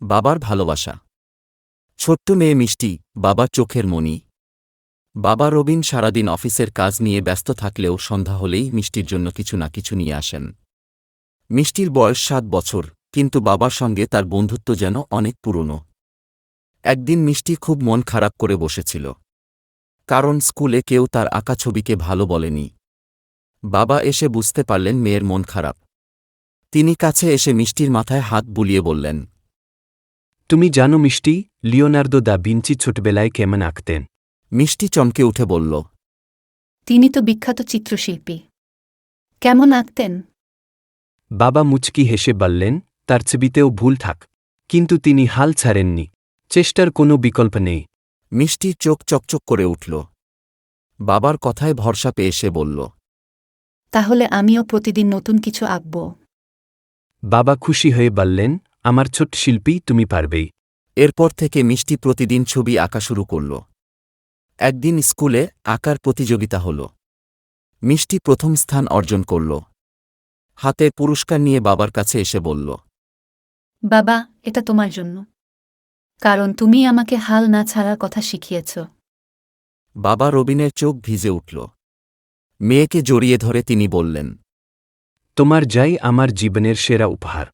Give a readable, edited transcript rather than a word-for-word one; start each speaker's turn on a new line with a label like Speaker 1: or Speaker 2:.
Speaker 1: বাবার ভালোবাসা। ছোট্ট মেয়ে মিষ্টি, বাবার চোখের মণি। বাবা রবিন সারাদিন অফিসের কাজ নিয়ে ব্যস্ত থাকলেও সন্ধ্যা হলেই মিষ্টির জন্য কিছু না কিছু নিয়ে আসেন। মিষ্টির বয়স 7 বছর, কিন্তু বাবার সঙ্গে তার বন্ধুত্ব যেন অনেক পুরনো। একদিন মিষ্টি খুব মন খারাপ করে বসেছিল, কারণ স্কুলে কেউ তার আঁকা ছবিকে ভালো বলেনি। বাবা এসে বুঝতে পারলেন মেয়ের মন খারাপ। তিনি কাছে এসে মিষ্টির মাথায় হাত বুলিয়ে বললেন,
Speaker 2: তুমি জানো মিষ্টি, লিওনার্দো দা ভিঞ্চি ছোটবেলায় কেমন আঁকতেন?
Speaker 1: মিষ্টি চমকে উঠে বলল,
Speaker 3: তিনি তো বিখ্যাত চিত্রশিল্পী। কেমন আঁকতেন?
Speaker 2: বাবা মুচকি হেসে বললেন, তার ছবিতেও ভুল থাক, কিন্তু তিনি হাল ছাড়েননি। চেষ্টার কোনো বিকল্প নেই।
Speaker 1: মিষ্টির চোখ চকচক করে উঠল। বাবার কথায় ভরসা পেয়ে সে বলল,
Speaker 3: তাহলে আমিও প্রতিদিন নতুন কিছু আঁকব।
Speaker 2: বাবা খুশি হয়ে বললেন, আমার ছোট শিল্পী, তুমি পারবেই।
Speaker 1: এরপর থেকে মিষ্টি প্রতিদিন ছবি আঁকা শুরু করল। একদিন স্কুলে আঁকার প্রতিযোগিতা হল। মিষ্টি প্রথম স্থান অর্জন করল। হাতে পুরস্কার নিয়ে বাবার কাছে এসে বলল,
Speaker 3: বাবা, এটা তোমার জন্য। কারণ তুমি আমাকে হাল না ছাড়ার কথা শিখিয়েছ।
Speaker 1: বাবা রবিনের চোখ ভিজে উঠল। মেয়েকে জড়িয়ে ধরে তিনি বললেন,
Speaker 2: তোমার যাই আমার জীবনের সেরা উপহার।